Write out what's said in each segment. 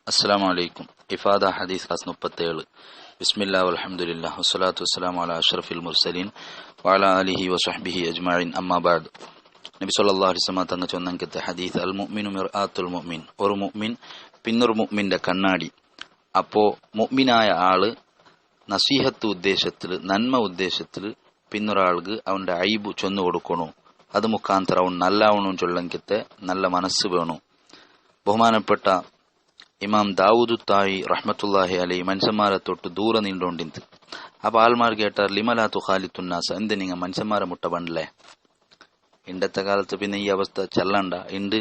അസ്സലാമു അലൈക്കും. ഇഫാദ ഹദീസ് ക്ലാസ് 37. ബിസ്മില്ലാ വൽഹംദുലില്ലാ വസ്സലാത്തു വസ്സലാമു അലാ അഷ്റഫിൽ മുർസലീൻ വഅലാ ആലിഹി വസഹ്ബിഹി അജ്മഈൻ. അമ്മാ ബഅദ്. നബി സല്ലല്ലാഹു അലൈഹി വസല്ലം തങ്ങൾ ചൊന്നങ്കത്തെ ഹദീസ് അൽ മുഅ്മിനു മിർആത്തുൽ മുഅ്മിൻ. ഒരു മുഅ്മിൻ പിന്നൊരു മുഅ്മിന്റെ കണ്ണാടി. അപ്പോ മുഅ്മിനായ ആള് നസീഹത്ത് ഉദ്ദേശത്തിൽ, നന്മ ഉദ്ദേശത്തിൽ പിന്നൊരാൾക്ക് അവന്റെ ഐബ് ചൊന്നു കൊടുക്കണു. അത് മുഖാന്തരം അവൻ നല്ലാവണു ചൊല്ലങ്കത്തെ നല്ല മനസ്സ് വേണു. ബഹുമാനപ്പെട്ട ഇമാം ദാവൂദ് തായി റഹ്മത്തുല്ലാഹി അലൈഹി മനുഷ്യന്മാരെ തൊട്ട് ദൂരെ നീണ്ടോണ്ടിന്ത്. അപ്പൊ ആൾമാർ കേട്ടാർ ലിമലാ തുഖാലിത്തുന്നാസ്, എന്ത് നിങ്ങ മനുഷ്യന്മാരെ മുട്ട പണ്ടല്ലേ. ഇണ്ടത്തെ കാലത്ത് പിന്നെ ഈ അവസ്ഥ ചെല്ലണ്ട. ഇണ്ട്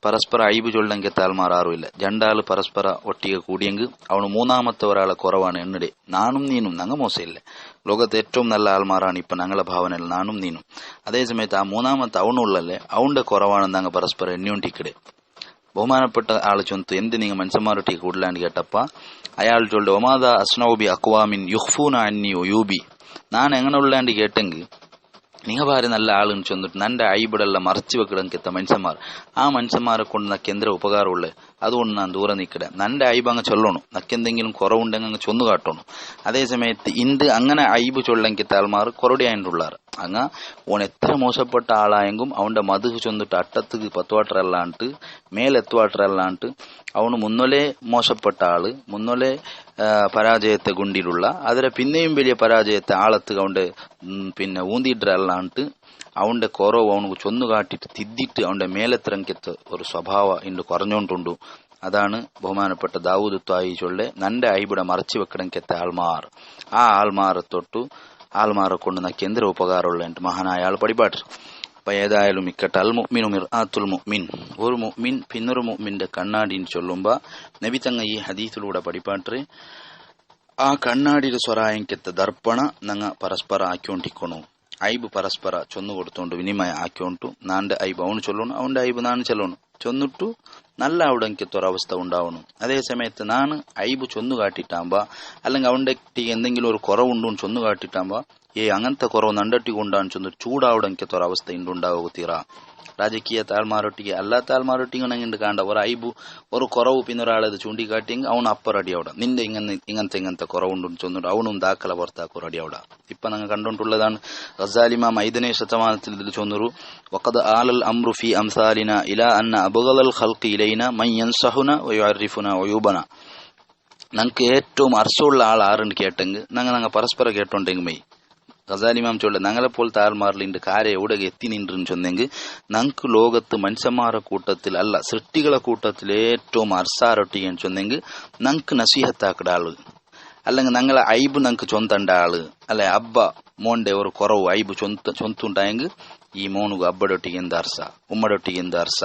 പരസ്പര ഐബ് ചൊല്ലങ്കത്തെ ആൾമാർ ആറുമില്ല. രണ്ടാള് പരസ്പര ഒട്ടിക കൂടിയെങ്കിൽ അവന് മൂന്നാമത്തെ ഒരാളെ കുറവാണ് എണ്ണടെ. നാനും നീനും നങ്ങ മോശമില്ല. ലോകത്തെ ഏറ്റവും നല്ല ആൾമാരാണ് ഇപ്പൊ ഞങ്ങളെ ഭാവനയിൽ നാനും നീനും. അതേ സമയത്ത് ആ മൂന്നാമത്തെ അവനുള്ളല്ലേ, അവന്റെ കുറവാണെന്ന് അങ്ങ് പരസ്പരം എണ്ണിയൊണ്ടിക്കടെ. ബഹുമാനപ്പെട്ട ആള് ചൊന്തു, എന്ത് നിങ്ങൾ മനുഷ്യന്മാരൊട്ടി കൂടുതലാണ്ട് കേട്ടപ്പ അയാൾ ചൊല്ലു, ഒമാദ അസ്നൗബി അക്വാമിൻ യുഹ്ഫൂന അന്നി ഒയൂബി. ഞാൻ എങ്ങനെ ഉള്ളാണ്ട് കേട്ടെങ്കിൽ നിങ്ങ ഭാര്യ നല്ല ആളെന്ന് ചൊന്നിട്ട് നന്റെ ഐബിടെല്ലാം മറച്ചു വെക്കിടക്കെത്ത മനുഷ്യന്മാർ. ആ മനുഷ്യന്മാരെ കൊണ്ട് നക്ക് എന്തൊരു ഉപകാരമുള്ളേ, അതുകൊണ്ട് ഞാൻ ദൂരെ നിൽക്കടെ. നന്റെ ഐബ് അങ്ങ് ചൊല്ലണു, നക്കെന്തെങ്കിലും കുറവുണ്ടെങ്കിൽ അങ്ങ് ചൊന്നു കാട്ടണു. അതേ സമയത്ത് ഇണ്ട് അങ്ങനെ ഐബ് ചൊല്ലെങ്കിത്ത ആൾമാർ കുറടിയായിട്ടുള്ളാറ്. അങ്ങ ഓൻ എത്ര മോശപ്പെട്ട ആളായെങ്കും അവന്റെ മധു ചൊന്നിട്ട് അട്ടത്തുക്ക് 10 വാട്ടറല്ലാണ്ട് മേലെത്തുവാട്ടറല്ലാണ്ട് അവന് മുന്നോലെ മോശപ്പെട്ട ആള്, മുന്നോലെ പരാജയത്തെ ഗുണ്ടിലുള്ള അതിലെ പിന്നെയും വലിയ പരാജയത്തെ ആളത്ത് അവന്റെ പിന്നെ ഊന്തിയിട്ടല്ലാണ്ട് അവന്റെ കുറവ് അവനക്ക് ചൊന്നു കാട്ടിട്ട് തിദ്ദിട്ട് അവന്റെ മേലെത്തിറങ്ങിയത്തെ ഒരു സ്വഭാവ ഇണ്ട് കുറഞ്ഞോണ്ടുണ്ടു. അതാണ് ബഹുമാനപ്പെട്ട ദാവൂദ് ത്വായി ചൊല്ലെ നന്റെ ഐബിടെ മറച്ചു വെക്കണമെങ്കെത്ത ആൾമാർ. ആ ആൾമാരെ തൊട്ടു ആൾമാരെ കൊണ്ട് നക്ക് എന്തൊരു ഉപകാരമുള്ള മഹാനായ ആൾ പടിപാട്ട്. അപ്പൊ ഏതായാലും ഇക്കട്ടെ, അൽ മുഅ്മിനു മിർആത്തുൽ മുഅ്മിൻ. ഒരു മുഅ്മിൻ പിന്നൊരു മുഅ്മിന്റെ കണ്ണാടിന്ന് ചൊല്ലുമ്പോ നബി തങ്ങ ഈ ഹദീസിലൂടെ പടിപാട്ട് ആ കണ്ണാടിയുടെ സ്വരായങ്കത്തെ ദർപ്പണ നങ്ങ പരസ്പര ആക്കിക്കൊണ്ടിരിക്കണു. ഐബ് പരസ്പര ചൊന്നു കൊടുത്തോണ്ട് വിനിമയ ആക്കിക്കൊണ്ടു. നാന്റെ ഐബ് അവന് ചൊല്ലണു, അവന്റെ ഐബ് നാണ് ചൊല്ലണു. ചൊന്നിട്ടു നല്ല അവിടേക്കത്തൊരവസ്ഥ ഉണ്ടാവണം. അതേ സമയത്ത് നാണ് ഐബ് ചൊന്നു കാട്ടിട്ടാകുമ്പോ അല്ലെങ്കിൽ അവന്റെ എന്തെങ്കിലും ഒരു കുറവുണ്ടോന്ന് ചൊന്നു കാട്ടിട്ടാകുമ്പോ അങ്ങനത്തെ കുറവ് നണ്ടട്ടി കൊണ്ടാന്ന് ചൊന്നിട്ട് ചൂടാവിടേക്കത്തൊരവസ്ഥ ഉണ്ടാവുക തീറ. രാജകീയ താൽമാരൊട്ടിക്ക് അല്ലാത്ത ആൾമാരൊട്ടിങ്ങനെയുണ്ട് കാണ്ട ഒരു ഐബു ഒരു കുറവ് പിന്നൊരാളത് ചൂണ്ടിക്കാട്ടിയെങ്കിൽ അവൻ അപ്പറടി അവിടെ നിന്റെ ഇങ്ങനത്തെ കുറവുണ്ടെന്ന് ചൊന്നിട്ട് അവനും ദാഖല പുറത്താക്കുറടി അവിടെ. ഇപ്പൊ ഞങ്ങൾ കണ്ടുകൊണ്ടുള്ളതാണ് ഗസാലിമാം 5ನೇ ശതമാനത്തിൽ ഇതിൽ ചൊന്നൊരു വഖദ് ആലൽ അംറു ഫി അംസാലിന ഇലാ അന്ന അബ്ഗലൽ ഖൽഖി ഇലൈന മൻ യൻസഹുന വയുഅരിഫുന വയുബന. ഞങ്ങൾക്ക് ഏറ്റവും അർശമുള്ള ആൾ ആറുണ്ട് കേട്ടെങ്കിൽ ഞങ്ങൾ പരസ്പരം കേട്ടോണ്ടെങ്കിൽ മൈ ഗസാലിമാം ചൊല്ല ഞങ്ങളെ പോലത്തെ ആൾമാരിലിണ്ട് കാര്യം എവിടെ എത്തി നിന്നെന്ന് ചൊന്നെങ്കിൽ ഞങ്ങൾക്ക് ലോകത്ത് മനുഷ്യന്മാരുടെ കൂട്ടത്തിൽ അല്ല സൃഷ്ടികളെ കൂട്ടത്തിൽ ഏറ്റവും അർസാരൊട്ടിയെന്ന് ചൊന്നെങ്കിൽ ഞങ്ങൾക്ക് നസീഹത്താക്കട ആള്, അല്ലെങ്കിൽ ഞങ്ങളെ ഐബ് ഞങ്ങൾക്ക് ചൊന്തണ്ട ആള്, അല്ലെ അബ്ബ മോന്റെ ഒരു കുറവ് ഐബ് ചൊന്തുണ്ടായെങ്കിൽ ഈ മോനുക്ക് അബ്ബടൊട്ടിക്ക് എന്ത് അർസ, ഉമ്മടൊട്ടിക്ക് എന്ത് അർസ,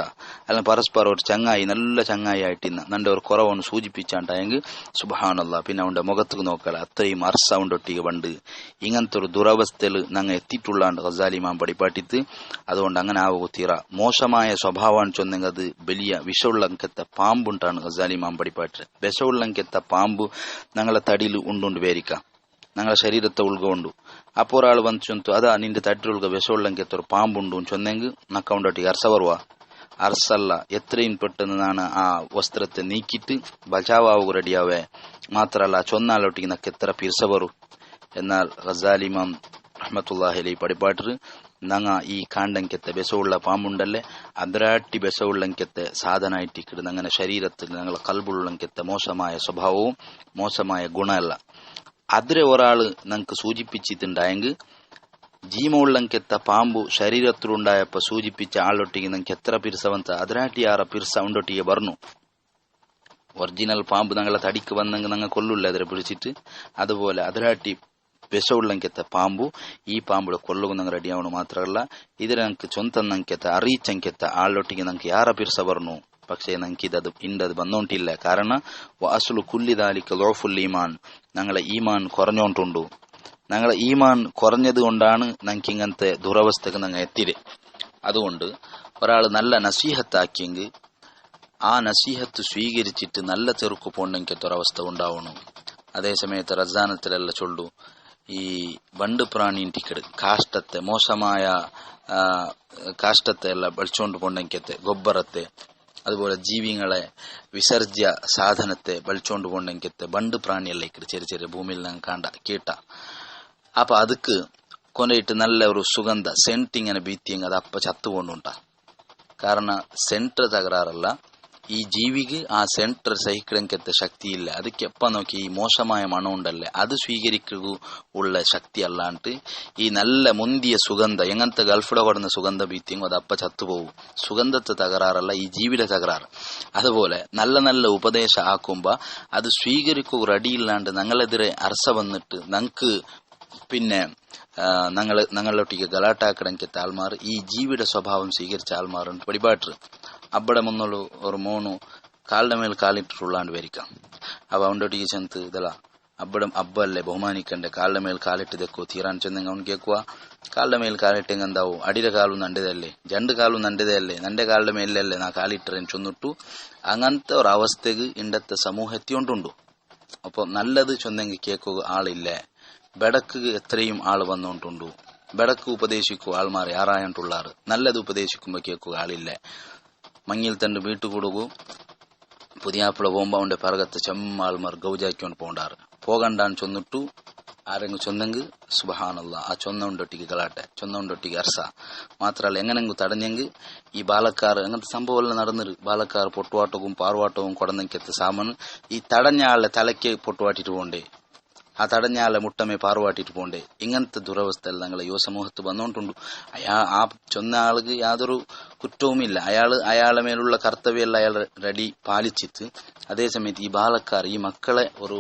അല്ലെങ്കിൽ പരസ്പരം ഒരു ചങ്ങായി നല്ല ചങ്ങായി ആയിട്ടിന്ന നന്റെ ഒരു കുറവൊന്ന് സൂചിപ്പിച്ചാണ്ടായെങ്കിൽ സുബ്ഹാനല്ലാഹ് പിന്നെ അവന്റെ മുഖത്തേക്ക് നോക്കാല അത്രയും അർസ അവണ്ടൊട്ടിക്ക് പണ്ട്. ഇങ്ങനത്തെ ഒരു ദുരവസ്ഥയിൽ ഞങ്ങൾ എത്തിയിട്ടുള്ളാണ്ട് ഗസാലിമാൻ പടിപ്പാട്ടിത്ത്. അതുകൊണ്ട് അങ്ങനെ ആവുക തീറ. മോശമായ സ്വഭാവമാണ് ചൊന്നെങ്കിൽ അത് വലിയ വിഷമുള്ളങ്കത്തെ പാമ്പുണ്ടാണ് ഗസാലിമാൻ പടിപ്പാട്ട്. വിഷമുള്ളങ്കത്തെ പാമ്പ് ഞങ്ങളെ തടിയിൽ ഉണ്ടുകൊണ്ട് വേരിക്കാം, ഞങ്ങളെ ശരീരത്തെ ഉൾകൊണ്ടു. അപ്പൊ ഒരാൾ വന്ന് ചൊന്തു, അതാ നിന്റെ തട്ടിലുള്ള വിഷമുള്ളങ്കത്തെ ഒരു പാമ്പുണ്ടു ചൊന്നെങ്കിൽ നക്കൗണ്ടൊട്ടി അർസ വരുക. അർസല്ല, എത്രയും പെട്ടെന്ന് നാണ് ആ വസ്ത്രത്തെ നീക്കിയിട്ട് ബചാവാവുക റെഡിയാവേ. മാത്രല്ല ചൊന്നാലൊട്ടിക്ക് നക്ക് എത്ര പിർസ വരും. എന്നാൽ ഗസാലിമാം റഹ്മത്തുള്ളാഹി അലൈഹി പടിപാട്ട് നങ്ങ ഈ കാണ്ടങ്കത്തെ ബെസമുള്ള പാമ്പുണ്ടല്ലേ അതിരാട്ടി ബെസമുള്ളങ്കത്തെ സാധനമായിട്ടിക്കിടുന്ന അങ്ങനെ ശരീരത്തിൽ ഞങ്ങളെ കൽബുള്ളങ്കത്തെ മോശമായ സ്വഭാവവും മോശമായ ഗുണമല്ല അതിരെ ഒരാള് ഞങ്ങക്ക് സൂചിപ്പിച്ചിട്ടുണ്ടായെങ്കിൽ ജീമുള്ളങ്കത്തെ പാമ്പു ശരീരത്തിലുണ്ടായപ്പോ സൂചിപ്പിച്ച ആളൊട്ടിക്ക് ഞങ്ങൾക്ക് എത്ര പിർസവന്ത അതിരാട്ടി ആറ പിർസ ഉണ്ടൊട്ടിಗೆ പറഞ്ഞു. ഒറിജിനൽ പാമ്പ് ഞങ്ങളെ തടിക്ക് വന്നെങ്കിൽ ഞങ്ങൾ കൊല്ലില്ല അതിരെ പിടിച്ചിട്ട്. അതുപോലെ അതിരാട്ടി വിഷമുള്ളങ്കത്തെ പാമ്പു ഈ പാമ്പുടെ കൊല്ലുക ഞങ്ങൾ റെഡിയാവണം. മാത്രമല്ല ഇതിരെ ഞങ്ങൾക്ക് സ്വന്തം ഞങ്ങത്തെ അറിയിച്ചങ്കത്തെ ആളൊട്ടിಗೆ ഞങ്ങൾക്ക് ಯಾರ പിർസ പറഞ്ഞു. പക്ഷേ ഞങ്ങൾക്ക് ഇണ്ടത് വന്നോണ്ടില്ല. കാരണം വാസുಲು കുല്ലിദാലിക്ക് ലോഫുൽ ഈമാൻ, ഞങ്ങളെ ഈമാൻ കുറഞ്ഞോണ്ടുണ്ടു. ഞങ്ങളെ ഈമാൻ കുറഞ്ഞത് കൊണ്ടാണ് ഞങ്ങൾക്ക് ഇങ്ങനത്തെ ദുരവസ്ഥക്ക് ഞങ്ങൾ എത്തിരെ. അതുകൊണ്ട് ഒരാൾ നല്ല നസീഹത്താക്കിയെങ്കിൽ ആ നസീഹത്ത് സ്വീകരിച്ചിട്ട് നല്ല ചെറുക്ക് പോണ്ടെങ്കിൽ ഒരവസ്ഥ ഉണ്ടാവണം. അതേസമയത്ത് റസാനത്തിലെല്ലാം ചൊല്ലു ഈ വണ്ട് പ്രാണീൻ ടിക്കട് കാഷ്ടത്തെ മോശമായ കാഷ്ടത്തെ എല്ലാം ബളിച്ചോണ്ട് പോണ്ടെങ്കത്തെ ಗೊಬ್ಬರത്തെ അതുപോലെ ജീവികളെ വിസർജ്യ സാധനത്തെ വലിച്ചോണ്ട് പോണ്ടെങ്കിത്തെ ബണ്ട് പ്രാണിയല്ലേക്ക് ചെറിയ ചെറിയ ഭൂമിയിൽ ഞാൻ കേട്ട അപ്പൊ ಅದಕ್ಕೆ കൊണ്ടയിട്ട് നല്ല ഒരു സുഗന്ധ സെന്റ് ഇങ്ങനെ ബീത്തിയെങ്കിൽ അത് അപ്പ ചത്തുകൊണ്ടുണ്ടാ. കാരണം സെന്റർ തകരാറല്ല, ഈ ജീവിക്ക് ആ സെന്റർ സഹിക്കണമെങ്കിൽ ശക്തിയില്ല. ಅದಕ್ಕೆ എപ്പ നോക്കി ഈ മോശമായ മണം ഉണ്ടല്ലേ അത് സ്വീകരിക്കുക ഉള്ള ശക്തി അല്ലാണ്ട് ഈ നല്ല മുന്തിയ സുഗന്ധ എങ്ങനത്തെ ഗൾഫിടെ കൊടുന്ന സുഗന്ധ ബീത്തിയെങ്കിൽ അത് അപ്പ ചത്തുപോകും. സുഗന്ധത്തെ തകരാറല്ല, ഈ ജീവിയുടെ തകരാറ്. അതുപോലെ നല്ല നല്ല ഉപദേശ ആക്കുമ്പോ അത് സ്വീകരിക്കുക റെഡിയില്ലാണ്ട് ഞങ്ങളെതിരെ അർസ വന്നിട്ട് ഞങ്ങക്ക് പിന്നെ ഞങ്ങളൊട്ടിക്ക് ഗലാട്ടാക്കണമെങ്കിൽ ആൾമാർ ഈ ജീവിയുടെ സ്വഭാവം സ്വീകരിച്ച ആൾമാരുണ്ട് പടിപാട്ട്. അബ്ബടെ മുന്നുള്ള ഒരു മോണു കാലിന്റെ മേൽ കാലിട്ടിട്ടുള്ളാണ്ട് വരിക്കാം. അപ്പൊ അവൻ്റെ ചെന്ന് ഇതല്ല അബ്ബല്ലേ ബഹുമാനിക്കണ്ടേ, കാലിന്റെ മേൽ കാലിട്ട് തെക്കോ തീരാൻ ചെന്നെങ്കിൽ അവൻ കേൾക്കുക കാലിന്റെ മേൽ കാലിട്ടെങ്കിൽ എന്താവും, അടിയുടെ കാലും നണ്ടതല്ലേ, രണ്ട് കാലും നണ്ടതല്ലേ, നന്റെ കാലിന്റെ മേലല്ലേ നാ കാലിട്ടറേന്ന് ചൊന്നിട്ടു. അങ്ങനത്തെ ഒരു അവസ്ഥക്ക് ഇണ്ടത്തെ സമൂഹത്തിയോണ്ടുണ്ടു. അപ്പൊ നല്ലത് ചൊന്നെങ്കിൽ കേൾക്കുക ആളില്ലേ, ബെടക്ക് എത്രയും ആള് വന്നോണ്ടുണ്ടു. ബെടക്ക് ഉപദേശിക്കൂ ആൾമാർ യാറായിട്ടുള്ളാറ്, നല്ലത് ഉപദേശിക്കുമ്പോ കേൾക്കുക ആളില്ലേ. മങ്ങിൽ തണ്ട് വീട്ടുകൊടുക്കൂ പുതിയാപ്പിള പോകുമ്പോ അവന്റെ പറകത്ത് ചെമ്മ ആൾമാർ ഗൗജാക്കിക്കൊണ്ട് പോണ്ടാറ്. പോകണ്ടാന്ന് ചൊന്നിട്ടു ആരെങ്കിലും ചൊന്നെങ്കിൽ സുബ്ഹാനല്ല ആ ചൊന്നൊണ്ടൊട്ടിക്ക് ഗലാട്ടെ, ചൊന്നൊണ്ടൊട്ടിക്ക് അർസ മാത്രല്ല എങ്ങനെങ്കിലും തടഞ്ഞെങ്കിൽ ഈ ബാലക്കാർ അങ്ങനത്തെ സംഭവം എല്ലാം നടന്നിട്ട് ബാലക്കാർ പൊട്ടുവാട്ടവും പാർവാട്ടവും കൊടന്നെങ്കത്തെ സാമാന് ഈ തടഞ്ഞ ആളുടെ തലയ്ക്ക് പൊട്ടുവാട്ടിട്ട് പോണ്ടേ, ആ തടഞ്ഞ ആളെ മുട്ടമേ പാറുവാട്ടിട്ട് പോണ്ടേ. ഇങ്ങനത്തെ ദുരവസ്ഥയിൽ ഞങ്ങളെ യുവ സമൂഹത്ത് വന്നോണ്ടുണ്ട്. ആ ചൊന്ന ആൾക്ക് യാതൊരു കുറ്റവുമില്ല, അയാളെ മേലുള്ള കർത്തവ്യമല്ല അയാൾ റെഡി പാലിച്ചിട്ട്. അതേസമയത്ത് ഈ ബാലക്കാർ ഈ മക്കളെ ഒരു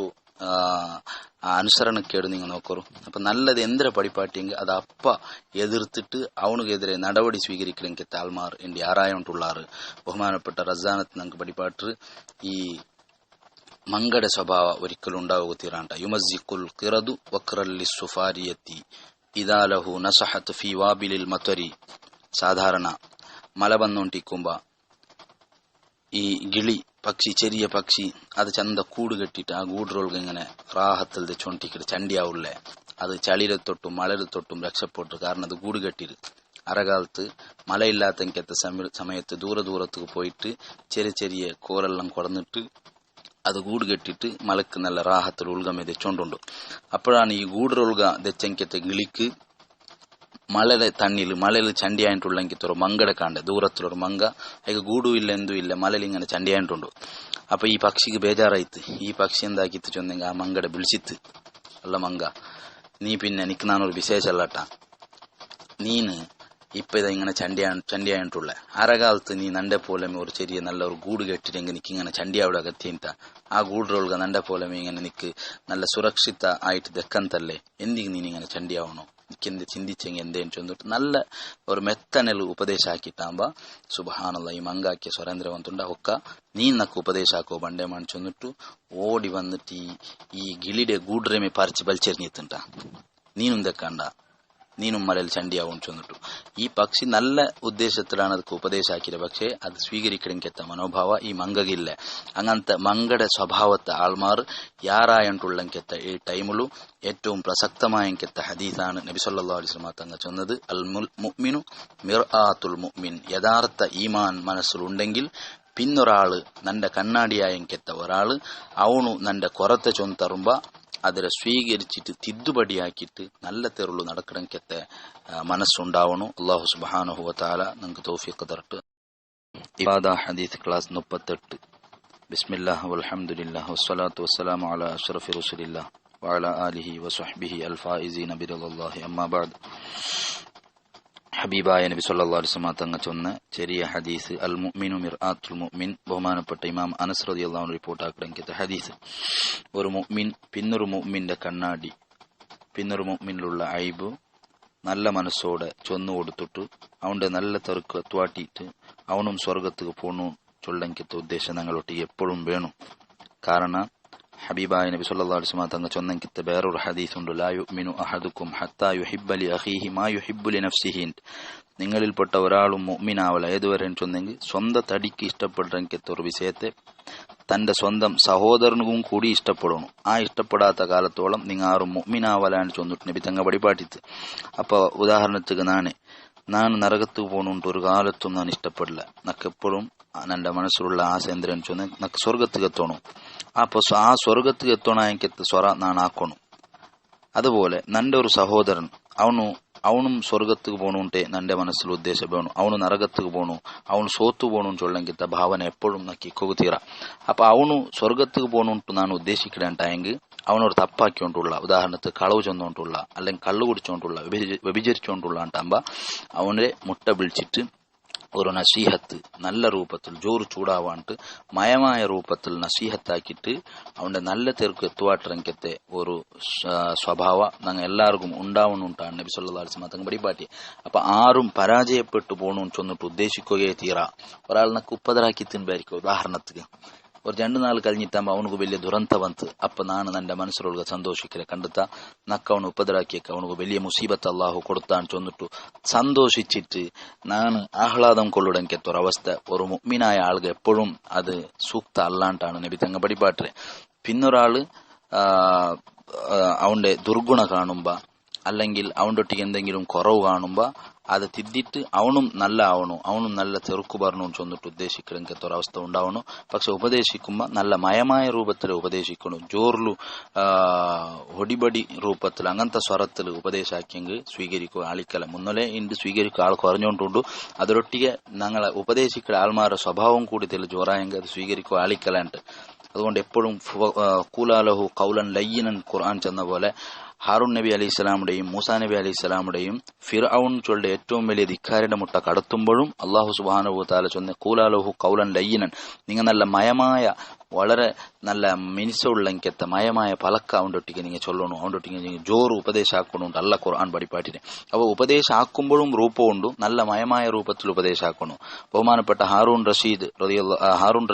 അനുസരണക്കേട് നിങ്ങൾ നോക്കറു. അപ്പൊ നല്ലത് എന്തിനെ പടിപ്പാട്ടിയെങ്കിൽ അത് അപ്പ എതിർത്തിട്ട് അവനുക്കെതിരെ നടപടി സ്വീകരിക്കണമെങ്കിൽ ആൾമാർ എന്റെ ആറായോണ്ടുള്ളാറ്. ബഹുമാനപ്പെട്ട റസാനത്ത് ഞങ്ങൾക്ക് പടിപ്പാട്ട് ഈ മങ്കടെ സ്വഭാവ ഒരിക്കലും ഉണ്ടാവുക തീരാണ്ട. യുമസിഖുൽ ഖിറദു വഖറല്ലി സുഫാരിയത്തി ഇദാലഹു നസഹത്ത് ഫി വാബിലിൽ മത്വരി. സാധാരണ മല വന്നോണ്ടിരിക്കുമ്പ ഈ ഗിളി പക്ഷി, ചെറിയ പക്ഷി, അത് ചന്ത കൂട് കെട്ടിട്ട് ആ കൂടറൊൾക ഇങ്ങനെ റാഹത്തിൽ ചൊണ്ടിക്കിട്ട് ചണ്ടിയാവുള്ളേ, അത് ചളിയിലത്തൊട്ടും മലയിലത്തൊട്ടും രക്ഷപ്പെട്ടു. കാരണം അത് കൂട് കെട്ടിട്ട് അരകാലത്ത് മലയില്ലാത്ത സമയത്ത് ദൂരത്തേക്ക് പോയിട്ട് ചെറിയ ചെറിയ കോരെല്ലാം കുറന്നിട്ട് അത് ഗൂട് കെട്ടിട്ട് മലക്ക് നല്ല റാഹത്തിൽ ഉൾഗമേ തെച്ചോണ്ടുണ്ട്. അപ്പോഴാണ് ഈ ഗൂടറുൾഗ തെച്ചെങ്കത്തെ ഗിളിക്ക് മലയിൽ ചണ്ടിയായിട്ടുള്ളെങ്കിൽ ഒരു മങ്കടെ കാണ്ടേ, ദൂരത്തിലൊരു മങ്ക, അതിന് ഗൂടും ഇല്ല എന്തും ഇല്ല, മലയിൽ ഇങ്ങനെ ചണ്ടിയായിട്ടുണ്ട്. അപ്പൊ ഈ പക്ഷിക്ക് ബേജാറായിത്ത്. ഈ പക്ഷി എന്താക്കിത്ത് ചൊന്നെങ്കിൽ ആ മങ്കടെ വിളിച്ചിത്ത്, അല്ല മങ്ക നീ പിന്നെ എനിക്ക് നാനൊരു വിശേഷമല്ലാട്ടാ, നീന് ഇപ്പൊ ഇതാ ഇങ്ങനെ ചണ്ടിയായിട്ടുള്ള അരകാലത്ത് നീ നന്റെ പോലെ ഒരു ചെറിയ നല്ല ഒരു ഗൂട് കെട്ടിട്ടെങ്കിൽ നിക്ക് ഇങ്ങനെ ചണ്ടിയാവിടെ അകത്തിയിട്ട ആ ഗൂടൊൾക നന്റെ പോലെ ഇങ്ങനെ നിക്ക് നല്ല സുരക്ഷിത ആയിട്ട് ദക്കന്തല്ലേ, എന്തിക്ക് നീ ഇങ്ങനെ ചണ്ടിയാവണോ, നിക്കെന്ത് ചിന്തിച്ചെങ്കിൽ എന്തേന്ന് ചൊന്നിട്ട് നല്ല ഒരു മെത്തനൽ ഉപദേശാക്കിട്ടാകുമ്പോ സുബ്ഹാനല്ലാഹ് ഈ മങ്കാക്കിയ സ്വരേന്ദ്രವಂತುಂಡ ഒക്ക നീ നക്ക് ഉപദേശാക്കോ ಬಂಡೆಮಾನ್ ചൊന്നിട്ടു ഓടി വന്നിട്ട് ഈ ഗിളിയുടെ ഗൂഡ്രമേ പറിച്ച് ബലിച്ചെറിഞ്ഞിട്ടുണ്ട, നീനും തെക്കണ്ട, നീനും മലയിൽ ചണ്ടിയാവും ചൊന്നിട്ടു. ഈ പക്ഷി നല്ല ഉദ്ദേശത്തിലാണ് ಅದಕ್ಕೆ ഉപദേശാക്കിയത്, പക്ഷേ അത് സ്വീകരിക്കണമെങ്കിൽ മനോഭാവ ഈ മങ്കകില്ല. അങ്ങനത്തെ മങ്കയുടെ സ്വഭാവത്തെ ആൾമാർ യാറായിട്ടുള്ളെങ്കത്തെ ഈ ടൈമിലു ഏറ്റവും പ്രസക്തമായെങ്കത്തെ ഹദീസാണ് നബി സല്ലല്ലാഹു അലൈഹി വസല്ലം തങ്ങൾ ചൊന്നത്, അൽ മുഅ്മിനു മിർആത്തുൽ മുഅ്മിൻ. യഥാർത്ഥ ഈമാൻ മനസ്സിലുണ്ടെങ്കിൽ പിന്നൊരാള് നന്റെ കണ്ണാടിയായെങ്കത്തെ ഒരാള് അവണു നന്റെ കൊറത്തെ ചൊന്തറുമ്പ അതിനെ സ്വീകരിച്ചിട്ട് തിദ്ದುപടിയാക്കിയിട്ട് നല്ല തെരുളു നടക്കണമെങ്കിൽ മനസ്സുണ്ടാവണു. അല്ലാഹു സുബ്ഹാനഹു വ തആല നമുക്ക് തൗഫീഖ് തരട്ടെ. ഇബാദ ഹദീസ് ക്ലാസ് 38. ബിസ്മില്ലാഹി വൽഹംദുലില്ലാഹി വസ്സലാത്തു വസ്സലാമു അലാ അഷ്റഫി റസൂലില്ലാഹി വഅലാ ആലിഹി വസ്വഹ്ബിഹി അൽഫായിസീന ബിറല്ലാഹി അമ്മാ ബഅദ്. ഹബീബായ നബി സല്ലല്ലാഹു അലൈഹി വസല്ലം തങ്ങൾ ചൊന്ന ചെറിയ ഹദീസ് അൽ മുഅ്മിനു മിർആത്തുൽ മുഅ്മിൻ. ബഹുമാനപ്പെട്ട ഇമാം അനസ് റളിയല്ലാഹു അൻഹു റിപ്പോർട്ട് ആക്കിയ ഹദീസ്. ഒരു മുഅ്മിൻ പിന്നൊരു മുഅ്മിന്റെ കണ്ണാടി, പിന്നൊരു മുഅ്മിനിലുള്ള ഐബ് നല്ല മനസ്സോടെ ചൊന്നു കൊടുത്തിട്ട് അവന്റെ നല്ല തെറുക്ക് ത്വാട്ടിയിട്ട് അവനും സ്വർഗത്തേക്ക് പോണു ചൊല്ലെങ്കിത്തെ ഉദ്ദേശം ഞങ്ങളൊട്ടിಗೆ എപ്പോഴും വേണം. കാരണം ഹബീബായ നബി സല്ലല്ലാഹു അലൈഹി വസല്ലം തങ്ങൾ ചൊന്നെങ്കിത്തെ വേറൊരു ഹദീസുണ്ട്, ലാ യുഅ്മിനു അഹദുക്കും ഹത്താ യുഹിബ്ബ ലി അഖീഹി മാ യുഹിബ്ബു ലി നഫ്സിഹി. നിങ്ങളിൽപ്പെട്ട ഒരാളും മുഅ്മിനാവല ഏതുവരെ ചൊന്നെങ്കിൽ സ്വന്തം തടിക്ക് ഇഷ്ടപ്പെടുന്നെങ്കിത്തെ ഒരു വിഷയത്തെ തന്റെ സ്വന്തം സഹോദരനും കൂടി ഇഷ്ടപ്പെടണം. ആ ഇഷ്ടപ്പെടാത്ത കാലത്തോളം നിങ്ങൾ ആരും മുഅ്മിനാവലാന്ന് ചൊന്നിട്ട് നബി തങ്ങൾ പടിപാട്ടിത്ത്. അപ്പൊ ഉദാഹരണത്തിന് ನಾನು ನರಗತ್ತು പോണുണ്ട് ഒരു കാലത്തും ഞാൻ ഇഷ്ടപ്പെടില്ല, നക്കെപ്പോഴും ನನ್ನ ಮನಸ್ಸಿലുള്ള ಆಸೆ ಅಂದ್ರೆ ಅನ್ಸೋನೆ ನಕ್ ಸ್ವರ್ಗತ್ತಿಗೆ ಎತ್ತೋಣು ആ സ്വർഗത്തിൽ എത്തണായെങ്കിൽ സ്വറ നാൻ ആക്കണു. അതുപോലെ നന്റെ ഒരു സഹോദരൻ അവനും സ്വർഗത്തിക്ക് പോണുಂಟೆ നന്റെ മനസ്സിൽ ഉദ്ദേശം വേണം. അവನು നരകത്തിക്ക് പോണു, അവನು ಸೋತು പോണു ചൊല്ലെങ്കിത്ത ഭാവന എപ്പോഴും നക്കി കൊകുത്തീറ. അപ്പൊ അവನು സ്വർഗത്തിക്ക് പോണുಂಟು ನಾನು ഉദ്ദേശിക്കണ്ടായെങ്കിൽ അവനൊരു തപ്പാക്കിക്കൊണ്ടുള്ള, ഉദാഹരണത്തിന് കളവ് ചെന്നുകൊണ്ടുള്ള അല്ലെങ്കിൽ കള്ളു കുടിച്ചുകൊണ്ടുള്ള വ്യഭിചരിച്ചുകൊണ്ടുള്ള ആണ്ടാകുമ്പോ അവനെ മുട്ട വിളിച്ചിട്ട് ഒരു നസീഹത്ത് നല്ല രൂപത്തിൽ ജോറ് ചൂടാവാണ്ട് മയമായ രൂപത്തിൽ നസീഹത്താക്കിയിട്ട് അവന്റെ നല്ല തെർക്ക് എത്തുവാട്ടിറങ്ങത്തെ ഒരു സ്വഭാവ ഞങ്ങൾ എല്ലാവർക്കും ഉണ്ടാവുന്നുണ്ടാണ് നബി സല്ലല്ലാഹു അലൈഹി വസല്ലം തങ്ങൾ പടിപാട്ടി. അപ്പൊ ആരും പരാജയപ്പെട്ടു പോകണമെന്ന് ചൊന്നിട്ട് ഉദ്ദേശിക്കുകയെ തീരാ. ഒരാളിനൊക്കെ ഉപ്പതരാക്കി തിൻപായിരിക്കും. ഉദാഹരണത്തിന് ഒരു 2 നാൾ കഴിഞ്ഞിട്ടാകുമ്പോൾ അവനക്ക് വലിയ ദുരന്ത വന്ന് അപ്പൊ ನಾನು ನನ್ನ ಮನಸ್ಸರೊಳಗೆ ಸಂತೋಷಿಕ್ಕರೆ ಖಂಡಿತ ನಕ್ಕ ಅವನು ಉಪದ್ರಾಕಿಯಕ್ಕೆ ಅವನಿಗೆ വലിയ ಮುಸೀಬತ್ ಅಲ್ಲಾಹು ಕೊಡ್ತಾನ್ ചൊന്നിട്ടു സന്തോഷിച്ചിട്ട് ನಾನು ആഹ്ലാദം കൊള്ളുടങ്കത്തൊരവസ്ഥ ഒരു മുഅ്മിനായ ആൾക്ക് എപ്പോഴും അത് സൂക്ത അല്ലാണ്ടാണ് നബി തങ്ങൾ പടിപാട്ടെ. പിന്നൊരാള് അവന്റെ ദുർഗുണ കാണുമ്പോ അല്ലെങ്കിൽ അവന്റെ ഒട്ടിക്ക് എന്തെങ്കിലും കുറവ് കാണുമ്പോ അത് തിദ്ദിട്ട് അവനും നല്ല ആവണു, അവനും നല്ല തെറുക്കു പറഞ്ഞു ചൊന്നിട്ട് ഉദ്ദേശിക്കണമെങ്കിൽ ഒരവസ്ഥ ഉണ്ടാവണു. പക്ഷെ ഉപദേശിക്കുമ്പോ നല്ല മയമായ രൂപത്തിൽ ഉപദേശിക്കണം. ജോർലു ಹೊಡಿಬಡಿ ರೂಪത്തിൽ അങ്ങനത്തെ സ്വരത്തിൽ ഉപദേശാക്കിയെങ്കിൽ സ്വീകരിക്കുക ആളിക്കല മുന്നലെ ഇണ്ട് സ്വീകരിക്കുക ആൾ കുറഞ്ഞുകൊണ്ടുണ്ട്. അതിലൊട്ടിಗೆ ഞങ്ങളെ ഉപദേശിക്കുന്ന ആൾമാരുടെ സ്വഭാവം കൂടുതൽ ജോറായെങ്കിൽ അത് സ്വീകരിക്കുക ആളിക്കലുണ്ട്. അതുകൊണ്ട് എപ്പോഴും കൂലാലഹു കൗലൻ ലയ്യനൻ ഖുർആൻ ചെന്ന പോലെ ഹാറൂൺ നബി അലൈഹി സ്വലാമുടെയും മൂസാ നബി അലൈഹി സ്വലാമുടെയും ഫിർഔൻ ചൊല്ലുടെ ഏറ്റവും വലിയ ധിക്കാരുടെ മുട്ട കടത്തുമ്പോഴും അള്ളാഹു സുബ്ഹാനഹു വ തആല ചൊന്ന കൂലാലഹു കൗലൻ ലയ്യനൻ, നിങ്ങൾ നല്ല മയമായ വളരെ നല്ല മിനിസുള്ളെങ്കത്തെ മയമായ പലക്ക അവണ്ടൊട്ടിಗೆ നിങ്ങൾ ചൊല്ലണു, അവണ്ടൊട്ടിಗೆ നിങ്ങൾ ജോറ് ഉപദേശ ആക്കണുണ്ട് അല്ല ഖുർആൻ പഠിപ്പാട്ടിനെ. അപ്പൊ ഉപദേശ ആക്കുമ്പോഴും രൂപമുണ്ട്, നല്ല മയമായ രൂപത്തിൽ ഉപദേശ ആക്കണു. ബഹുമാനപ്പെട്ട ഹാറൂൺ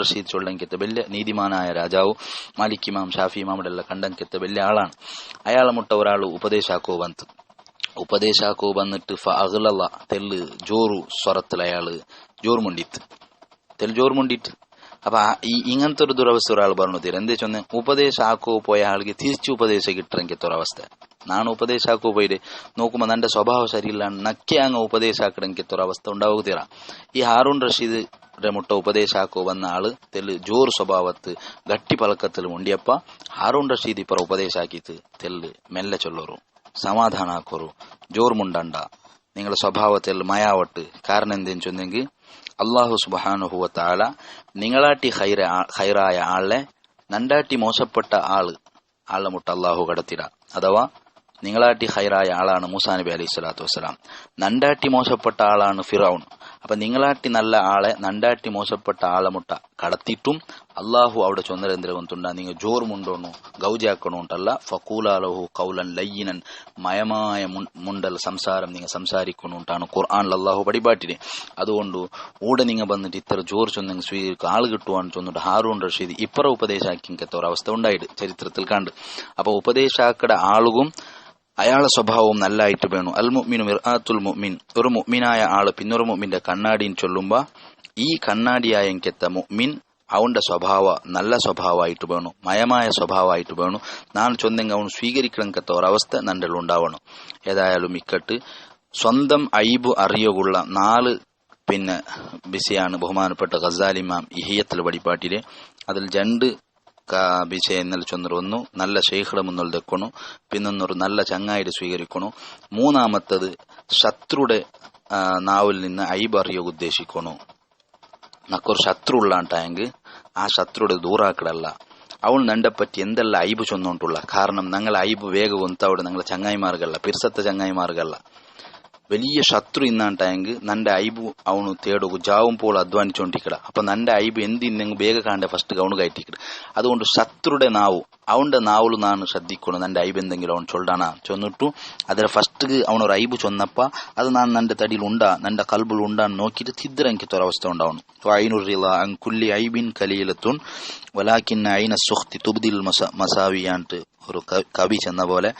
റഷീദ് ചൊല്ലെങ്കത്തെ വലിയ നീതിമാനായ രാജാവ് മാലിക് ഇമാം ഷാഫി ഇമാമുടെ എല്ലാം കണ്ടെങ്കത്തെ വലിയ ആളാണ്. അയാളെ മുട്ട ഒരാൾ ഉപദേശാക്കോ വന്നിട്ട് ഫഅഗ്ലള തെല്ല് ജോറു സ്വരത്തിൽ അയാള് ജോർ മുണ്ടിട്ട് അപ്പൊ ഇങ്ങനത്തെ ഒരു ദുരവസ്ഥ ഒരാൾ പറഞ്ഞു തീരാ. എന്താ ചൊന്നെ ഉപദേശ ആക്കോ പോയ ആൾക്ക് തിരിച്ചു ഉപദേശം കിട്ടണമെങ്കിൽ ഒരവസ്ഥ. ನಾನು ಉಪದೇಶ ಹಾಕೋ ಬೈದೆ ನೋಕುಮ ನಂಡೆ ಸ್ವಭಾವ ಸರಿ ಇಲ್ಲ ನಕ್ಕೆ ಹಂಗ ಉಪದೇಶ ಹಾಕಡಂಗೆ ಅವസ്ഥ ഉണ്ടാവുകತೀರ. ഈ ഹാറൂൺ റഷീദ് മുട്ട ഉപദേശ ಹಾಕೋ വന്ന ആള് തെല്ല് ജോർ സ്വഭാവത്ത് ഗട്ടി പലക്കത്തിൽ ഉണ്ടിയപ്പ ഹാറൂൺ റഷീദ് ഇപ്പറ ഉപദേശ ಹಾಕಿತ್ತು തെല്ല് മെല്ലെ ചൊല്ലോರು, സമാധാന ಹಾಕೋರು, ജോർ മുണ്ടണ്ട, നിങ്ങളുടെ സ്വഭാവത്തിൽ മയാവട്ട്. കാരണം എന്തെന്ന് ചൊന്നെങ്കിൽ അള്ളാഹു സുബ്ഹാനഹു വ തആല നിങ്ങളാട്ടി ഹൈറായ ആളെ നണ്ടാട്ടി മോശപ്പെട്ട ആളെ മുട്ട അള്ളാഹു കടത്തിട. അഥവാ നിങ്ങളാട്ടി ഹൈറായ ആളാണ് മൂസാ നബി അലൈഹി സ്വലാത്തു വസ്സലാം, നണ്ടാട്ടി മോശപ്പെട്ട ആളാണ് ഫിറഔൻ. അപ്പൊ നിങ്ങളാട്ടി നല്ല ആളെ നണ്ടാട്ടി മോശപ്പെട്ട ആളെ മുട്ട കടത്തിയിട്ടും അള്ളാഹു അവിടെ ചൊന്നരെന്തിരകൊണ്ടുണ്ട നിങ്ങൾ ജോർ മുണ്ടോണു ഗൗജാക്കണു ഉണ്ടല്ല. ഫഖൂലാലഹു കൗലൻ ലയ്യിനൻ, മയമായ മുണ്ടൽ സംസാരം നിങ്ങൾ സംസാരിക്കണുണ്ടാണ് ഖുർആനിൽ അള്ളാഹു പടിപാട്ടിനെ. അതുകൊണ്ട് ഊടെ നിങ്ങൾ വന്നിട്ട് ഇത്ര ജോർ ചൊന്നെങ്കിൽ സ്വീകരിക്കുക ആൾ കിട്ടുവാന്ന് ചൊന്നിട്ട് ഹാറൂൺ റഷീദ് ഇപ്പറ ഉപദേശാക്കിങ്കത്തെ ഒരവസ്ഥ ഉണ്ടായിട്ട് ചരിത്രത്തിൽ കണ്ട്. അപ്പൊ ഉപദേശാക്കട ആളുകും അയാളെ സ്വഭാവവും നല്ലായിട്ട് വേണം. അൽ മുഅ്മിനു മിർആത്തുൽ മുഅ്മിൻ, ഒരു മുഅ്മിനായ ആള് പിന്നൊരു മുഅ്മിന്റെ കണ്ണാടിന്ന് ചൊല്ലുമ്പോ ഈ കണ്ണാടിയായ എങ്കെത്ത മുഅ്മിൻ അവന്റെ സ്വഭാവ നല്ല സ്വഭാവമായിട്ട് വേണം, മയമായ സ്വഭാവമായിട്ട് വേണം. ഞാൻ ചൊന്നെങ്കിൽ അവൻ സ്വീകരിക്കണക്കത്ത ഒരവസ്ഥ നന്റെ ഉണ്ടാവണം. ഏതായാലും ഇക്കട്ട് സ്വന്തം ഐബ് അറിയുകയുള്ള 4 വിഷയാണ് ബഹുമാനപ്പെട്ട ഗസാലി ഇമാം ഇഹിയത്തിൽ വടിപ്പാട്ടിലെ. അതിൽ 2 വിഷയം എന്നല്ല ചൊന്നൊരു, ഒന്ന് നല്ല ശൈഖിടെ മുന്നിൽ തെക്കണു, പിന്നൊന്നൊരു നല്ല ചങ്ങായിട്ട് സ്വീകരിക്കണു, മൂന്നാമത്തത് ശത്രുടെ നാവിൽ നിന്ന് ഐബ് അറിയുക ഉദ്ദേശിക്കണു. നക്കൊരു ശത്രു ഉള്ളാണ്ടായെങ്കിൽ ആ ശത്രുടെ ദൂറാക്കടല്ല, അവൾ നന്റെ പറ്റി എന്തെല്ലാം ഐബ് ചൊന്നോണ്ടുള്ള. കാരണം ഞങ്ങളെ ഐബ് വേഗം ഒന്തവിടെ ഞങ്ങളെ ചങ്ങായിമാർഗല്ല, പിർസത്തെ ചങ്ങായിമാർഗല്ല. വലിയ ശത്രു ഇന്നാണ്ടായെങ്കിൽ നന്റെ ഐബ് അവನು തേടുക ജാവും പോൾ അധ്വാനിച്ചോണ്ടിക്കട. അപ്പൊ നന്റെ ഐബ് എന്തിന്നെങ്കിൽ വേഗ കാണ്ടെ ഫസ്റ്റ് അവನು കയറ്റിക്കട. അതുകൊണ്ട് ശത്രുടെ നാവു അവന്റെ നാവുలు ನಾನು ശ്രദ്ധിക്കണം. നന്റെ ഐബ് എന്തെങ്കിലും അവൻ ചൊല്ലാണ ചൊന്നിട്ടു അതിൽ ഫസ്റ്റ് അവനൊരു ഐബ് ചൊന്നപ്പ അത് ഞാൻ നന്റെ തടിയിൽ ഉണ്ടാ നന്റെ കൽബിൽ ഉണ്ടാന്ന് നോക്കിയിട്ട് തിദ്രങ്കിത്ത ഒരവസ്ഥ ഉണ്ടാവണം. കുല്ലി ഐബിൻ കലീലത്തുൻ വലാകിന്ന ഐന സുഖ്തി തുബ്ദിൽ മസാവിയാൻട്ട് ഒരു കവി ചെന്ന പോലെ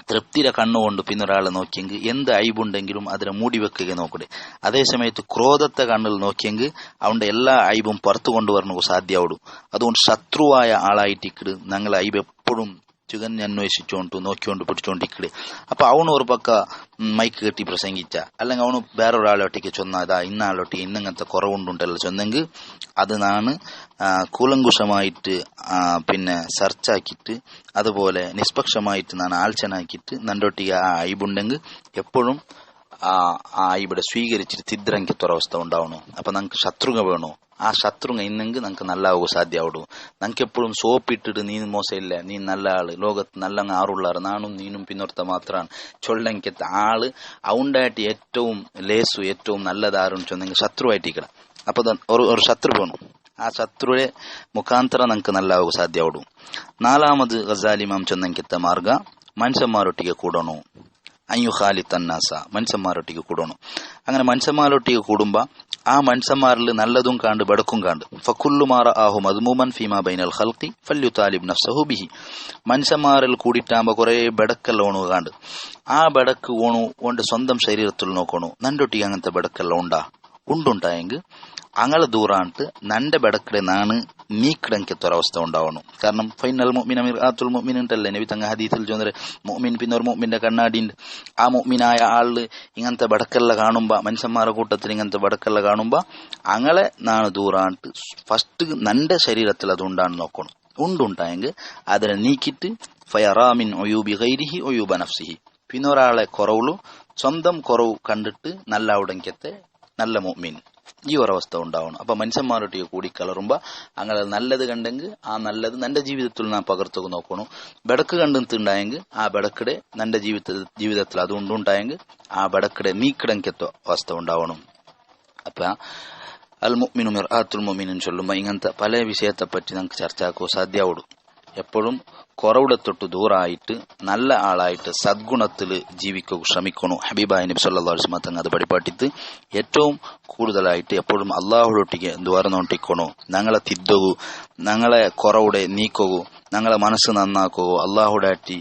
തൃപ്തിയുടെ കണ്ണുകൊണ്ട് പിന്നൊരാളെ നോക്കിയെങ്കിൽ എന്ത് ഐബുണ്ടെങ്കിലും അതിനെ മൂടി വെക്കുക നോക്കട്ടെ. അതേസമയത്ത് ക്രോധത്തെ കണ്ണിൽ നോക്കിയെങ്കിൽ അവന്റെ എല്ലാ ഐബും പുറത്തു കൊണ്ടുവരണ സാധ്യമാവും. അതുകൊണ്ട് ശത്രുവായ ആളായിട്ടിക്കട് ഞങ്ങൾ ഐബ് എപ്പോഴും ചുകഞ്ഞ് അന്വേഷിച്ചോണ്ട് നോക്കിക്കൊണ്ട് പിടിച്ചോണ്ടിരിക്കട്. അപ്പൊ അവണ് ഒരു പക്ക മൈക്ക് കെട്ടി പ്രസംഗിച്ച, അല്ലെങ്കിൽ അവണ് വേറൊരാളൊട്ടിക്ക് ചൊന്ന ഇതാ ഇന്ന ആളൊട്ടിക്ക് ഇന്നങ്ങനത്തെ കുറവുണ്ടുണ്ടല്ലോ ചൊന്നെങ്കിൽ അത് നാണ് കൂലങ്കുഷമായിട്ട് പിന്നെ സെർച്ചാക്കിയിട്ട് അതുപോലെ നിഷ്പക്ഷമായിട്ട് ഞാൻ ആലോചനാക്കിയിട്ട് നണ്ടൊട്ടിക്ക് ആ അയിബുണ്ടെങ്കിൽ എപ്പോഴും ആ ഇവിടെ സ്വീകരിച്ചിട്ട് തിദ്രങ്കിത്തൊരവസ്ഥ ഉണ്ടാവണു. അപ്പൊ നമുക്ക് ശത്രുക വേണു. ആ ശത്രുക ഇന്നെങ്കിൽ നമുക്ക് നല്ലാവുക സാധ്യമാവൂ. നമുക്ക് എപ്പോഴും സോപ്പിട്ടിട്ട് നീ മോശമില്ല, നീ നല്ല ആള്, ലോകത്ത് നല്ല ആറുള്ളാറ്, നാണും നീനും പിന്നൊരുത്ത മാത്രമാണ് ചൊല്ലെങ്കത്തെ ആള് ഔണ്ടായിട്ട് ഏറ്റവും ലേസു ഏറ്റവും നല്ലതാരും ചൊന്നെങ്കിൽ ശത്രുവായിട്ടിരിക്കണം. അപ്പൊ ഒരു ശത്രു വേണം. ആ ശത്രുവെ മുഖാന്തര നമുക്ക് നല്ലാവുക സാധ്യമാവൂ. നാലാമത് ഗസാലി ഇമാം ചൊന്നെങ്കത്തെ മാർഗ മനുഷ്യന്മാരൊട്ടിಗೆ കൂടണു. അയ്യു ഖാലി തന്നാസ, മനുഷ്യന്മാരൊട്ടിಗೆ കൂടണു. അങ്ങനെ മനുഷ്യന്മാരൊട്ടിಗೆ കൂടുമ്പോ ആ മനുഷ്യന്മാരിൽ നല്ലതും കാണ്ട് ബടക്കും കാണ്ട് ഫക്കുല്ലുമാറ ആഹു മദ്മൂമൻ ഫീമാ ബൈനൽ ഖൽഖി ഫല്യുതാലിബ് നഫ്സഹു ബിഹി. മനുഷ്യന്മാരിൽ കൂടിയിട്ടാകുമ്പോ കുറെ ബെടക്കെല്ലാം ഓണു കാണ്ട് ആ ബെടക്ക് ഓണു കൊണ്ട് സ്വന്തം ശരീരത്തിൽ നോക്കണു. നണ്ടൊട്ടിಗೆ അങ്ങനത്തെ ബെടക്കെല്ലാം ഉണ്ടുണ്ടായെങ്കിൽ അങ്ങളെ ദൂറാണ്ട് നന്റെ ബെടക്കടെ നാണ് നീക്കിടങ്കത്തൊരവസ്ഥ ഉണ്ടാവണം. കാരണം ഫൈനൽ മുഅ്മിന മിർആത്തുൽ മുഅ്മിൻ ഉണ്ടല്ലേ നബി തങ്ങ ഹദീസിൽ ചൊന്നരെ മുഅ്മിൻ പിന്നെ ഒരു മുഅ്മിന്റെ കണ്ണാടിണ്ട്. ആ മുഅ്മിനായ ആള് ഇങ്ങനത്തെ ബടക്കെല്ലാം കാണുമ്പോ മനുഷ്യന്മാരുടെ കൂട്ടത്തിൽ ഇങ്ങനത്തെ ബടക്കെല്ലാം കാണുമ്പോ അങ്ങളെ നാണ് ദൂറാണ്ട് ഫസ്റ്റ് നന്റെ ശരീരത്തിൽ അത് ഉണ്ടാന്ന് നോക്കണം. ഉണ്ടുണ്ടായെങ്കിൽ അതിനെ നീക്കിയിട്ട് ഫയറാമിൻ ഒയൂബി ഗൈരിഹി ഒയൂബ നഫ്സിഹി. പിന്നെ ഒരാളെ കുറവുള്ളൂ സ്വന്തം കുറവ് കണ്ടിട്ട് നല്ല ഉടങ്കത്തെ നല്ല മുഅ്മിൻ ഈ ഒരവസ്ഥ ഉണ്ടാവണം. അപ്പൊ മനുഷ്യന്മാരൊട്ടിಗೆ കൂടി കലറുമ്പോ അങ്ങനെ നല്ലത് കണ്ടെങ്കിൽ ആ നല്ലത് നന്റെ ജീവിതത്തിൽ നാം പകർത്തുക നോക്കണം. ബെടക്ക് കണ്ടിട്ടുണ്ടായെങ്കിൽ ആ ബെടക്കടെ നന്റെ ജീവിതത്തിൽ അത് ഉണ്ടുണ്ടായെങ്കിൽ ആ ബെടക്കടെ നീക്കിടങ്കത്തെ അവസ്ഥ ഉണ്ടാവണം. അപ്പൊ അൽ മുഅ്മിനു മിർആത്തുൽ മുഅ്മിൻ ചൊല്ലുമ്പോ ഇങ്ങനത്തെ പല വിഷയത്തെ പറ്റി നമുക്ക് ചർച്ചയാക്കുക സാധ്യമാവുള്ളൂ. എപ്പോഴും കുറവിടെ തൊട്ട് ദൂരായിട്ട് നല്ല ആളായിട്ട് സദ്ഗുണത്തിൽ ജീവിക്കുക ശ്രമിക്കണു. ഹബീബായ നബി സല്ലല്ലാഹു അലൈഹി വസല്ലം അത് പഠിപ്പാട്ടിത്ത് ഏറ്റവും കൂടുതലായിട്ട് എപ്പോഴും അള്ളാഹുടൊട്ടിಗೆ ദ്വാരനോട്ടിക്കണു. ഞങ്ങളെ തിದ್ದകു, ഞങ്ങളെ കുറവുടെ നീക്കകു, ഞങ്ങളെ മനസ്സ് നന്നാക്കകു അള്ളാഹുടാറ്റി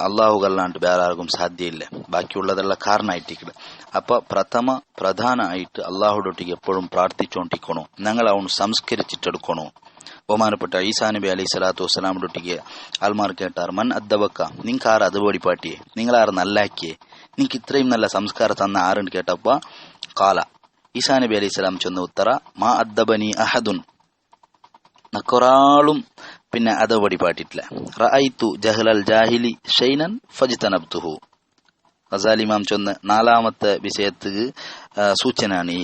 അള്ളാഹുകല്ലാണ്ട് വേറെ ആർക്കും സാധ്യയില്ല. ബാക്കിയുള്ളതെല്ലാം കാരണമായിട്ടിരിക്കുന്നത്. അപ്പൊ പ്രധാനമായിട്ട് അള്ളാഹുടൊട്ടിಗೆ എപ്പോഴും പ്രാർത്ഥിച്ചോണ്ടിരിക്കണു. ഞങ്ങൾ അവൻ സംസ്കരിച്ചിട്ടെടുക്കണു. ബഹുമാനപ്പെട്ട ഈസാ നബി അലൈഹി സ്വലാത്തു വസ്സലാമിടൊട്ടിಗೆ ആൾമാർ കേട്ടാർ, മൻ അദ്ദബക്ക, നിങ്ങൾക്ക് ആറ് അതുപടി പാട്ടിയെ, നിങ്ങളാറ് നല്ലാക്കിയേ, നിങ്ങൾക്ക് ഇത്രയും നല്ല സംസ്കാരം തന്ന ആറുണ്ട് കേട്ടപ്പ കാല ഈസാ നബി അലൈഹി സ്വലാം ചൊന്ന ഉത്തര മാ അദ്ദബനി അഹദുൻ, നക്കൊരാളും പിന്നെ അതുപടി പാട്ടിട്ടില്ല. റഅയ്തു ജഹ്ലൽ ജാഹിലി ഷൈനൻ ഫജ്തനബ്തുഹു. ഗസാലി ഇമാം ചൊന്ന് നാലാമത്തെ വിഷയത്തിന് സൂചനയാണ് ഈ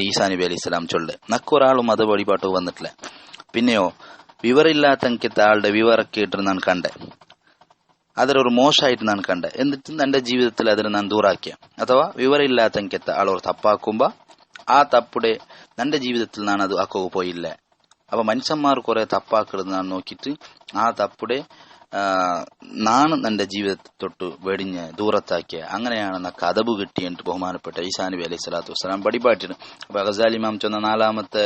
ഈസാ നബി അലൈഹി സ്വലാം ചൊല്ല്. നക്കൊരാളും അതുപടി പാട്ട് വന്നിട്ടില്ല. പിന്നെയോ വിവരമില്ലാത്ത എനിക്കത്തെ ആളുടെ വിവരക്കേട്ട് ഞാൻ കണ്ടേ, അതിലൊരു മോശമായിട്ട് ഞാൻ കണ്ടേ, എന്നിട്ട് എന്റെ ജീവിതത്തിൽ അതിനെ ഞാൻ ദൂറാക്കിയ. അഥവാ വിവരമില്ലാത്ത എനിക്കത്തെ ആളൊരു തപ്പാക്കുമ്പോ ആ തപ്പുടെ എന്റെ ജീവിതത്തിൽ ഞാൻ അത് ആക്കുക പോയില്ല. അപ്പൊ മനുഷ്യന്മാർ കുറെ തപ്പാക്കുന്നത് ഞാൻ നോക്കിയിട്ട് ആ തപ്പുടെ നാണ് എന്റെ ജീവിതത്തെ തൊട്ട് വെടിഞ്ഞ് ദൂരത്താക്കിയ. അങ്ങനെയാണ് നമുക്ക് അതബ് കിട്ടിയിട്ട് ബഹുമാനപ്പെട്ട ഈസാ നബി അലൈഹി സ്വലാത്തു വസ്സലാം പടിപാട്ടിന്. അപ്പൊ ഗസാലി ഇമാം ചൊന്ന നാലാമത്തെ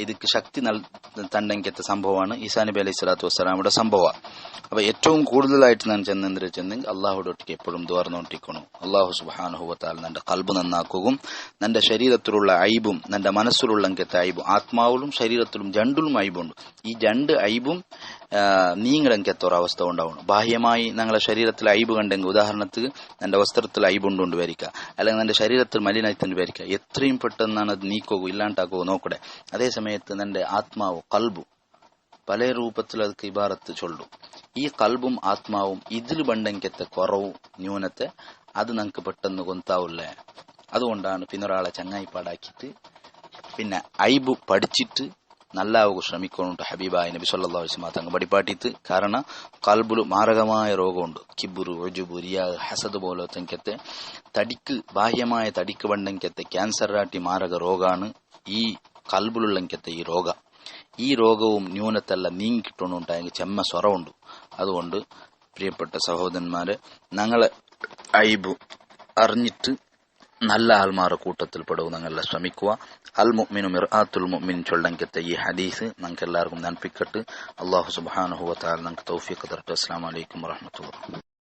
ഇതിക്ക് ശക്തി തണ്ടെങ്കത്തെ സംഭവമാണ് ഈസാ നബി അലൈഹി സ്വലാത്തു വസ്സലാമിയുടെ സംഭവം. അപ്പൊ ഏറ്റവും കൂടുതലായിട്ട് ഞാൻ ചെന്നെങ്കിൽ അള്ളാഹുടൊട്ടിക്ക് എപ്പോഴും ദ്വാർന്നോട്ടിക്കണം. അള്ളാഹു സുബ്ഹാനഹു വ തആല നിന്റെ കൽബ് നന്നാക്കുകയും നിന്റെ ശരീരത്തിലുള്ള ഐബും നിന്റെ മനസ്സിലുള്ള എങ്കത്തെ ഐബും ആത്മാവിലും ശരീരത്തിലും രണ്ടിലും ഐബുണ്ട്. ഈ രണ്ട് ഐബും നീങ്ങിടങ്കത്തെ ഒരവസ്ഥ ഉണ്ടാവണം. ബാഹ്യമായി ഞങ്ങളെ ശരീരത്തിൽ ഐബ് കണ്ടെങ്കിൽ ഉദാഹരണത്തിന് എന്റെ വസ്ത്രത്തിൽ ഐബുണ്ടുകൊണ്ട് വരിക, അല്ലെങ്കിൽ എന്റെ ശരീരത്തിൽ മലിനത്തിന് വരിക, എത്രയും പെട്ടെന്നാണ് അത് നീക്കുകയോ ഇല്ലാണ്ടാക്കുകയോ നോക്കടെ. അതേ സമയത്ത് നിന്റെ ആത്മാവ് കൽബു പല രൂപത്തിൽ അത് ഇബാറത്ത് ചൊല്ലും. ഈ കൽബും ആത്മാവും ഇതിൽ ബണ്ടെങ്കത്തെ കുറവ് ന്യൂനത്തെ അത് നമുക്ക് പെട്ടെന്ന് കൊന്താവില്ലേ. അതുകൊണ്ടാണ് പിന്നെ ഒരാളെ ചങ്ങായിപ്പാടാക്കിയിട്ട് പിന്നെ ഐബ് പഠിച്ചിട്ട് നല്ലാവുക ശ്രമിക്കുന്നുണ്ട് ഹബീബായ നബി സല്ലല്ലാഹു അലൈഹി വസല്ലം തങ്ങൾ പടിപ്പാട്ടിത്ത്. കാരണം കൽബില് മാരകമായ രോഗമുണ്ട്. കിബ്റു, ഉജ്ബു, റിയാ, ഹസദ് പോലത്തെ തടിക്ക് ബാഹ്യമായ തടിക്ക് ബണ്ടെങ്കത്തെ ക്യാൻസറാട്ടി മാരക രോഗാണ് ഈ കൽബിലുള്ളെങ്കത്തെ ഈ രോഗം. ഈ രോഗവും ന്യൂനത്തെല്ലാം നീങ്ങിക്കിട്ടുണ്ടായെങ്കിൽ ചെമ്മ സ്വറമുണ്ട്. അതുകൊണ്ട് പ്രിയപ്പെട്ട സഹോദരന്മാരെ, ഞങ്ങളെ ഐബ് അറിഞ്ഞിട്ട് നല്ല ആൾമാരുടെ കൂട്ടത്തിൽ പെടുക ഞങ്ങളെ ശ്രമിക്കുക. അൽ മുഅ്മിനു മിർആത്തുൽ മുഅ്മിൻ ചൊല്ലങ്കത്തെ ഈ ഹദീസ് ഞങ്ങൾക്ക് എല്ലാവർക്കും നന്ദിക്കട്ട്. അല്ലാഹു സുബ്ഹാനഹു വ തആല ഞങ്ങൾക്ക് തൗഫീഖ് തരട്ടെ. അസ്സലാമു അലൈക്കും വറഹ്മത്തുള്ളാഹി.